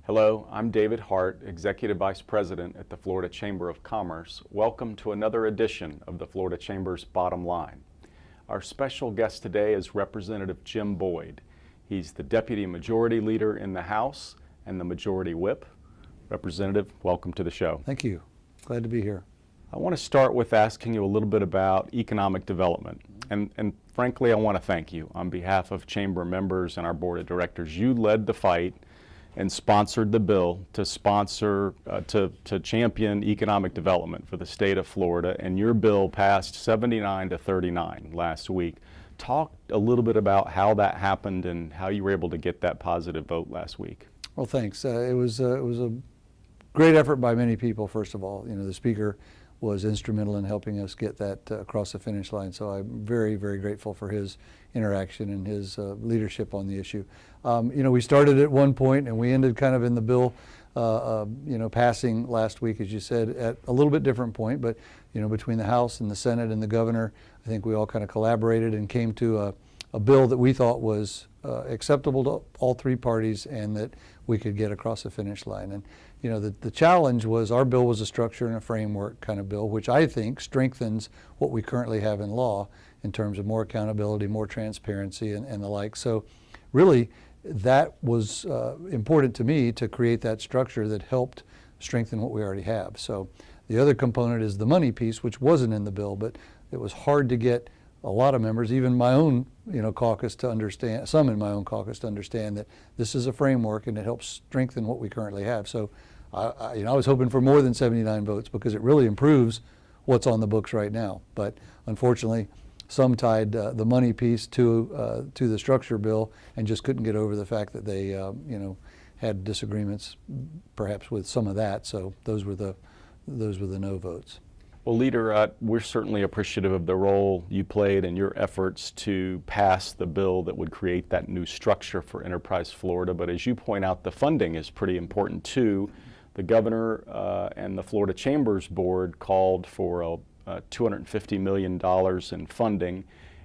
Hello, I'm David Hart, Executive Vice President at the Florida Chamber of Commerce. Welcome to another edition of the Florida Chamber's Bottom Line. Our special guest today is Representative Jim Boyd. He's the Deputy Majority Leader in the House and the Majority Whip. Representative, welcome to the show. Thank you. Glad to be here. I want to start with asking you a little bit about economic development. And frankly, I want to thank you on behalf of Chamber members and our Board of Directors. You led the fight and sponsored the bill to champion economic development for the state of Florida, and your bill passed 79 to 39 last week. Talk a little bit about how that happened and how you were able to get that positive vote last week. Well, thanks. It was a great effort by many people. First of all, the Speaker was instrumental in helping us get that across the finish line. So I'm very, very grateful for his interaction and his leadership on the issue. We started at one point and we ended kind of in the bill, passing last week, as you said, at a little bit different point. But, between the House and the Senate and the governor, I think we all kind of collaborated and came to a bill that we thought was acceptable to all three parties and that we could get across the finish line. And the challenge was our bill was a structure and a framework kind of bill, which I think strengthens what we currently have in law in terms of more accountability, more transparency, and the like. So really, that was important to me to create that structure that helped strengthen what we already have. So the other component is the money piece, which wasn't in the bill, but it was hard to get a lot of members, even my own caucus, to understand, some in my own caucus to understand that this is a framework and it helps strengthen what we currently have. So I was hoping for more than 79 votes because it really improves what's on the books right now. But unfortunately, some tied the money piece to the structure bill and just couldn't get over the fact that they had disagreements perhaps with some of that. So those were the no votes. Well, Leader, we're certainly appreciative of the role you played in your efforts to pass the bill that would create that new structure for Enterprise Florida. But as you point out, the funding is pretty important too. The governor and the Florida Chamber's Board called for $250 million in funding.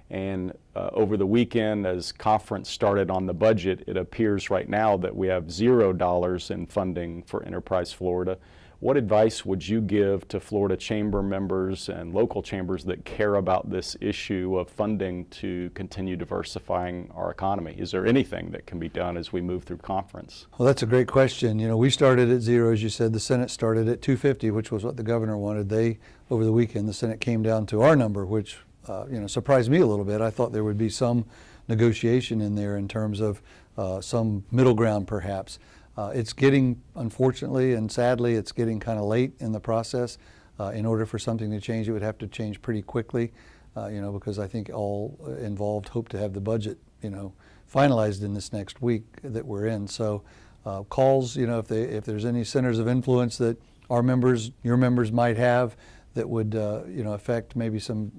And over the weekend, as conference started on the budget, it appears right now that we have $0 in funding for Enterprise Florida. What advice would you give to Florida Chamber members and local chambers that care about this issue of funding to continue diversifying our economy? Is there anything that can be done as we move through conference? Well, that's a great question. We started at $0, as you said. The Senate started at $250, which was what the governor wanted. Over the weekend, the Senate came down to our number, which surprised me a little bit. I thought there would be some negotiation in there in terms of some middle ground, perhaps. It's getting, unfortunately and sadly, it's getting kind of late in the process. In order for something to change, it would have to change pretty quickly, because I think all involved hope to have the budget, finalized in this next week that we're in. So calls, if there's any centers of influence that our members, your members might have that would, affect maybe some,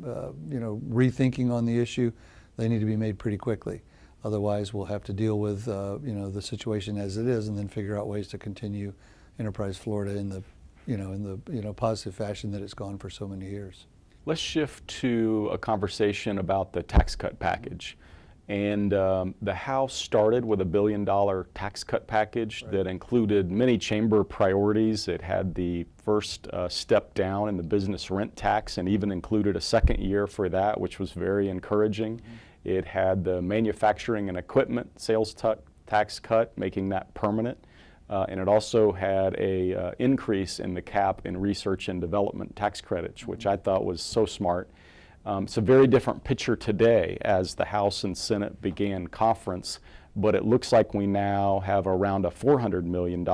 rethinking on the issue, they need to be made pretty quickly. Otherwise, we'll have to deal with the situation as it is, and then figure out ways to continue Enterprise Florida in the positive fashion that it's gone for so many years. Let's shift to a conversation about the tax cut package. And the House started with $1 billion tax cut package that included many chamber priorities. It had the first step down in the business rent tax and even included a second year for that, which was very encouraging. It had the manufacturing and equipment sales tax cut, making that permanent. And it also had a increase in the cap in research and development tax credits, which I thought was so smart. It's a very different picture today as the House and Senate began conference, but it looks like we now have around a $400 million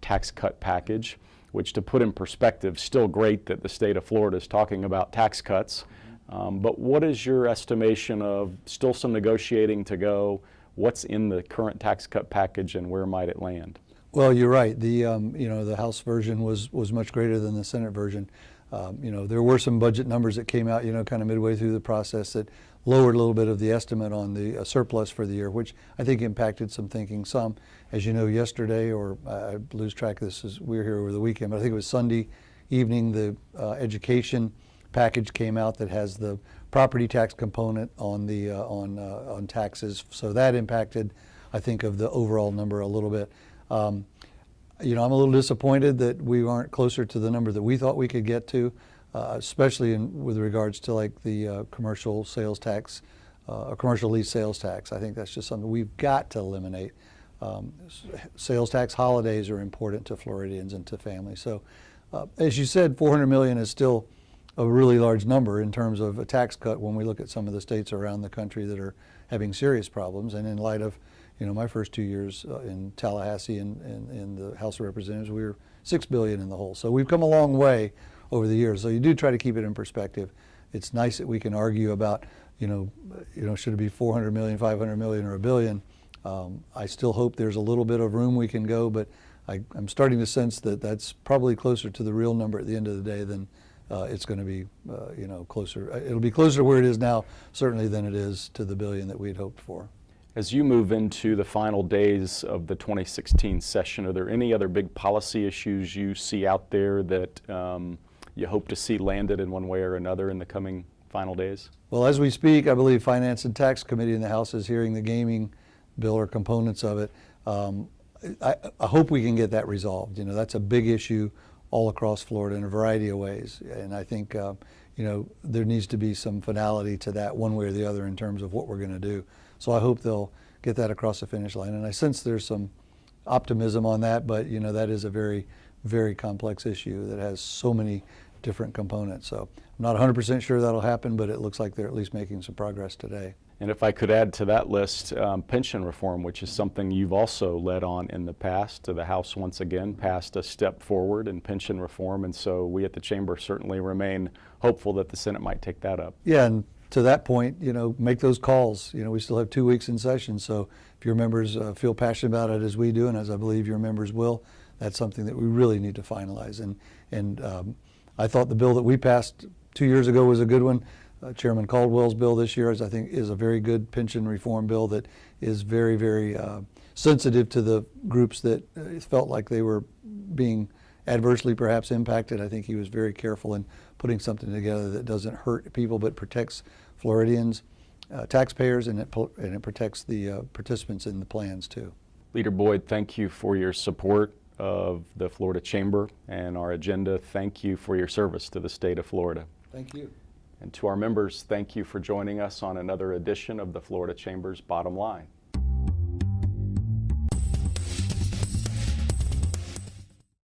tax cut package, which, to put in perspective, still great that the state of Florida is talking about tax cuts. But what is your estimation of still some negotiating to go? What's in the current tax cut package and where might it land? Well, you're right. The House version was much greater than the Senate version. There were some budget numbers that came out, kind of midway through the process that lowered a little bit of the estimate on the surplus for the year, which I think impacted some thinking. Some, as you know, yesterday, or I lose track of this as we were here over the weekend, but I think it was Sunday evening, the education package came out that has the property tax component on taxes. So that impacted, I think, of the overall number a little bit. You know, I'm a little disappointed that we aren't closer to the number that we thought we could get to, especially with regards to like the commercial sales tax, commercial lease sales tax. I think that's just something we've got to eliminate. Sales tax holidays are important to Floridians and to families. So, as you said, 400 million is still a really large number in terms of a tax cut when we look at some of the states around the country that are having serious problems. And in light of, you know, my first 2 years in Tallahassee and in the House of Representatives, we were $6 billion in the hole. So we've come a long way over the years. So you do try to keep it in perspective. It's nice that we can argue about, you know, should it be 400 million, 500 million, or $1 billion? I still hope there's a little bit of room we can go, but I'm starting to sense that that's probably closer to the real number at the end of the day than it's going to be, you know, closer. It'll be closer to where it is now, certainly, than it is to the $1 billion that we'd hoped for. As you move into the final days of the 2016 session, are there any other big policy issues you see out there that you hope to see landed in one way or another in the coming final days? Well, as we speak, I believe Finance and Tax Committee in the House is hearing the gaming bill or components of it. I hope we can get that resolved. You know, that's a big issue all across Florida in a variety of ways. And I think, you know, there needs to be some finality to that one way or the other in terms of what we're going to do. So I hope they'll get that across the finish line. And I sense there's some optimism on that, but, you know, that is a very, very complex issue that has so many different components. So I'm not 100% sure that'll happen, but it looks like they're at least making some progress today. And if I could add to that list, pension reform, which is something you've also led on in the past. The House once again passed a step forward in pension reform, and so we at the Chamber certainly remain hopeful that the Senate might take that up. Yeah, and to that point, you know, make those calls. You know, we still have 2 weeks in session, so if your members feel passionate about it as we do, and as I believe your members will, that's something that we really need to finalize. And I thought the bill that we passed 2 years ago was a good one. Chairman Caldwell's bill this year is, I think, is a very good pension reform bill that is very, very sensitive to the groups that felt like they were being adversely perhaps impacted. I think he was very careful in putting something together that doesn't hurt people but protects Floridians, taxpayers, and it protects the participants in the plans too. Leader Boyd, thank you for your support of the Florida Chamber and our agenda. Thank you for your service to the state of Florida. Thank you. And to our members, thank you for joining us on another edition of the Florida Chamber's Bottom Line.